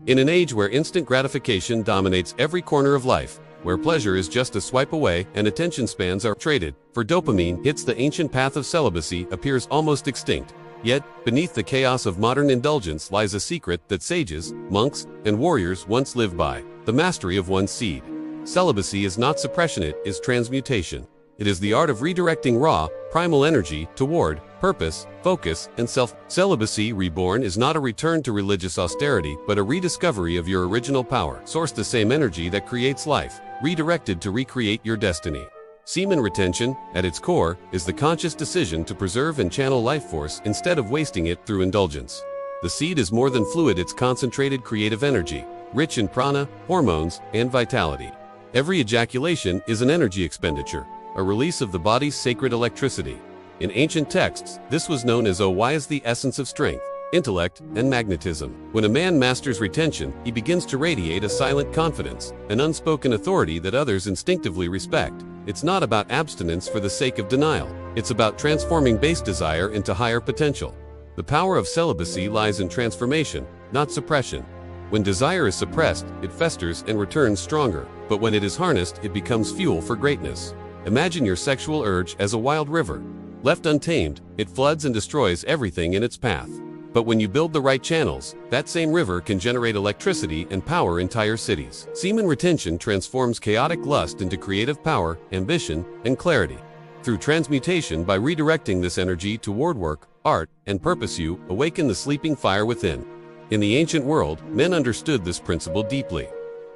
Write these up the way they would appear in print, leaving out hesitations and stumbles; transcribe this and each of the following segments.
In an age where instant gratification dominates every corner of life, where pleasure is just a swipe away and attention spans are traded for dopamine hits, the ancient path of celibacy appears almost extinct. Yet, beneath the chaos of modern indulgence lies a secret that sages, monks, and warriors once lived by: the mastery of one's seed. Celibacy is not suppression, it is transmutation. It is the art of redirecting raw, primal energy toward purpose, focus, and self. Celibacy Reborn is not a return to religious austerity, but a rediscovery of your original power. Source: the same energy that creates life, redirected to recreate your destiny. Semen retention, at its core, is the conscious decision to preserve and channel life force instead of wasting it through indulgence. The seed is more than fluid, it's concentrated creative energy, rich in prana, hormones, and vitality. Every ejaculation is an energy expenditure, a release of the body's sacred electricity. In ancient texts, this was known as why is the essence of strength, intellect, and magnetism. When a man masters retention, he begins to radiate a silent confidence, an unspoken authority that others instinctively respect. It's not about abstinence for the sake of denial. It's about transforming base desire into higher potential. The power of celibacy lies in transformation, not suppression. When desire is suppressed, it festers and returns stronger, but when it is harnessed, it becomes fuel for greatness. Imagine your sexual urge as a wild river. Left untamed, it floods and destroys everything in its path. But when you build the right channels, that same river can generate electricity and power entire cities. Semen retention transforms chaotic lust into creative power, ambition, and clarity. Through transmutation, by redirecting this energy toward work, art, and purpose, you awaken the sleeping fire within. In the ancient world, men understood this principle deeply.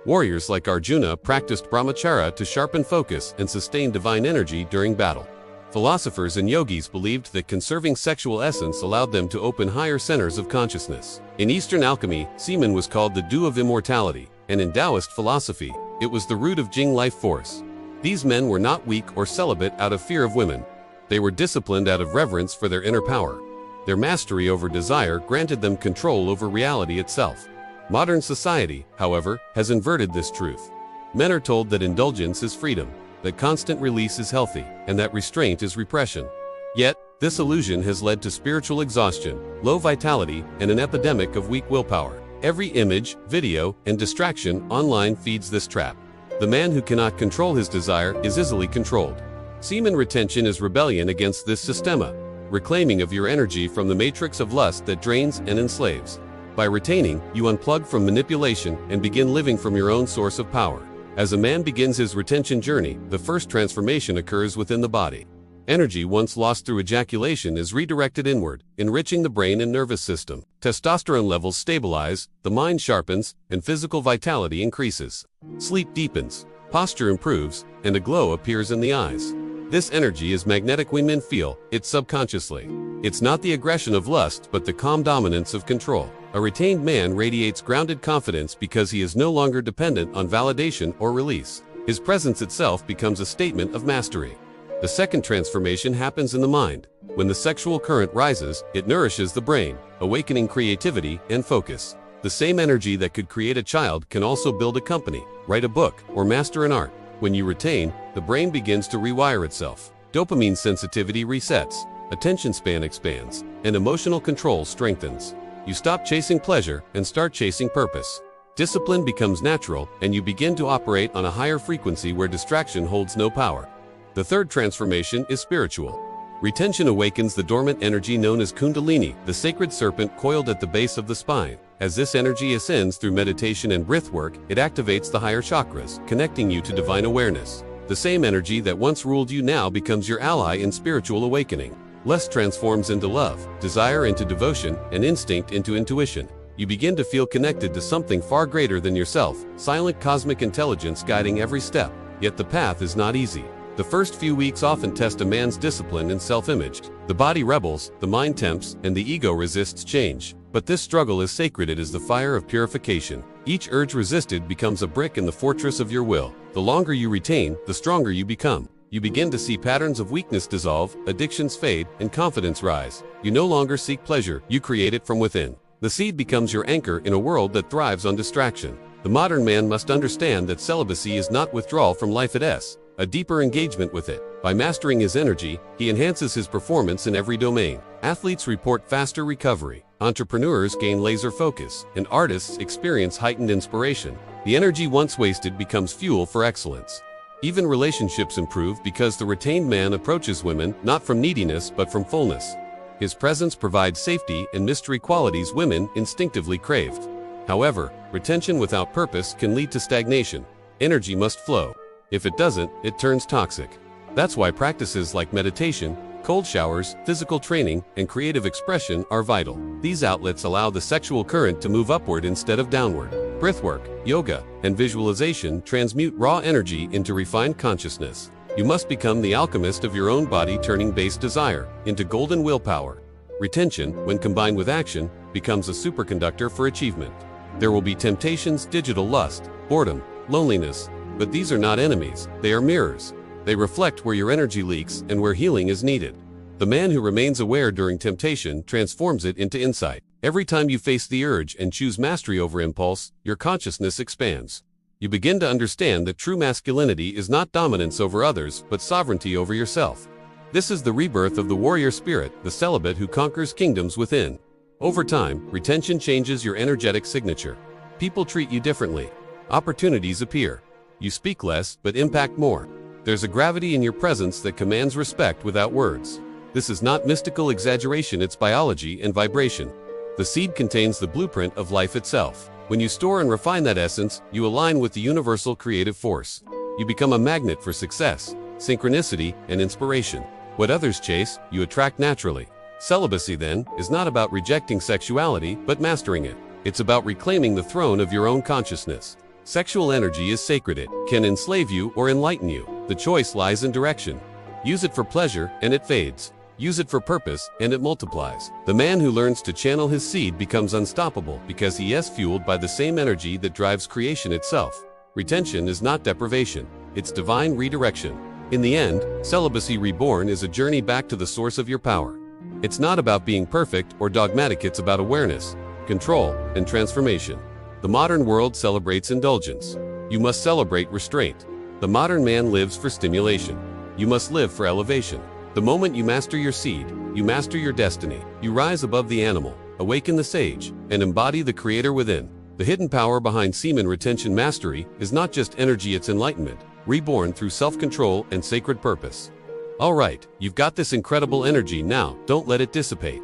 Warriors like Arjuna practiced brahmacharya to sharpen focus and sustain divine energy during battle. Philosophers and yogis believed that conserving sexual essence allowed them to open higher centers of consciousness. In Eastern alchemy, semen was called the dew of immortality, and in Taoist philosophy, it was the root of Jing life force. These men were not weak or celibate out of fear of women. They were disciplined out of reverence for their inner power. Their mastery over desire granted them control over reality itself. Modern society, however, has inverted this truth. Men are told that indulgence is freedom, that constant release is healthy, and that restraint is repression. Yet, this illusion has led to spiritual exhaustion, low vitality, and an epidemic of weak willpower. Every image, video, and distraction online feeds this trap. The man who cannot control his desire is easily controlled. Semen retention is rebellion against this systema, reclaiming of your energy from the matrix of lust that drains and enslaves. By retaining, you unplug from manipulation and begin living from your own source of power. As a man begins his retention journey, the first transformation occurs within the body. Energy once lost through ejaculation is redirected inward, enriching the brain and nervous system. Testosterone levels stabilize, the mind sharpens, and physical vitality increases. Sleep deepens, posture improves, and a glow appears in the eyes. This energy is magnetic. When men feel it subconsciously. It's not the aggression of lust, but the calm dominance of control. A retained man radiates grounded confidence because he is no longer dependent on validation or release. His presence itself becomes a statement of mastery. The second transformation happens in the mind. When the sexual current rises, it nourishes the brain, awakening creativity and focus. The same energy that could create a child can also build a company, write a book, or master an art. When you retain, the brain begins to rewire itself. Dopamine sensitivity resets, attention span expands, and emotional control strengthens. You stop chasing pleasure and start chasing purpose. Discipline becomes natural, and you begin to operate on a higher frequency where distraction holds no power. The third transformation is spiritual. Retention awakens the dormant energy known as Kundalini, the sacred serpent coiled at the base of the spine. As this energy ascends through meditation and breath work, it activates the higher chakras, connecting you to divine awareness. The same energy that once ruled you now becomes your ally in spiritual awakening. Lust transforms into love, desire into devotion, and instinct into intuition. You begin to feel connected to something far greater than yourself, silent cosmic intelligence guiding every step. Yet the path is not easy. The first few weeks often test a man's discipline and self-image. The body rebels, the mind tempts, and the ego resists change. But this struggle is sacred. It is the fire of purification. Each urge resisted becomes a brick in the fortress of your will. The longer you retain, the stronger you become. You begin to see patterns of weakness dissolve, addictions fade, and confidence rise. You no longer seek pleasure, you create it from within. The seed becomes your anchor in a world that thrives on distraction. The modern man must understand that celibacy is not withdrawal from life at S. a deeper engagement with it. By mastering his energy, he enhances his performance in every domain. Athletes report faster recovery, entrepreneurs gain laser focus, and artists experience heightened inspiration. The energy once wasted becomes fuel for excellence. Even relationships improve because the retained man approaches women not from neediness but from fullness. His presence provides safety and mystery qualities women instinctively craved. However, retention without purpose can lead to stagnation. Energy must flow. If it doesn't, it turns toxic. That's why practices like meditation, cold showers, physical training, and creative expression are vital. These outlets allow the sexual current to move upward instead of downward. Breathwork, yoga, and visualization transmute raw energy into refined consciousness. You must become the alchemist of your own body, turning base desire into golden willpower. Retention, when combined with action, becomes a superconductor for achievement. There will be temptations, digital lust, boredom, loneliness, but these are not enemies, they are mirrors. They reflect where your energy leaks and where healing is needed. The man who remains aware during temptation transforms it into insight. Every time you face the urge and choose mastery over impulse, your consciousness expands. You begin to understand that true masculinity is not dominance over others, but sovereignty over yourself. This is the rebirth of the warrior spirit, the celibate who conquers kingdoms within. Over time, retention changes your energetic signature. People treat you differently. Opportunities appear. You speak less, but impact more. There's a gravity in your presence that commands respect without words. This is not mystical exaggeration, it's biology and vibration. The seed contains the blueprint of life itself. When you store and refine that essence, you align with the universal creative force. You become a magnet for success, synchronicity, and inspiration. What others chase, you attract naturally. Celibacy, then, is not about rejecting sexuality, but mastering it. It's about reclaiming the throne of your own consciousness. Sexual energy is sacred. It can enslave you or enlighten you. The choice lies in direction. Use it for pleasure, and it fades. Use it for purpose, and it multiplies. The man who learns to channel his seed becomes unstoppable because he is fueled by the same energy that drives creation itself. Retention is not deprivation, it's divine redirection. In the end, Celibacy Reborn is a journey back to the source of your power. It's not about being perfect or dogmatic, it's about awareness, control, and transformation. The modern world celebrates indulgence. You must celebrate restraint. The modern man lives for stimulation. You must live for elevation. The moment you master your seed, you master your destiny. You rise above the animal, awaken the sage, and embody the creator within. The hidden power behind semen retention mastery is not just energy, it's enlightenment, reborn through self-control and sacred purpose. All right, you've got this incredible energy now, don't let it dissipate.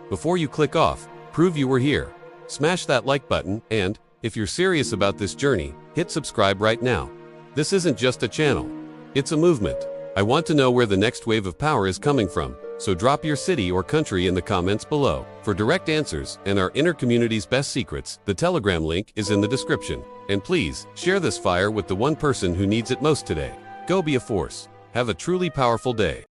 Before you click off, prove you were here. Smash that like button, and, if you're serious about this journey, hit subscribe right now. This isn't just a channel, it's a movement. I want to know where the next wave of power is coming from, so drop your city or country in the comments below. For direct answers and our inner community's best secrets, the Telegram link is in the description. And please, share this fire with the one person who needs it most today. Go be a force. Have a truly powerful day.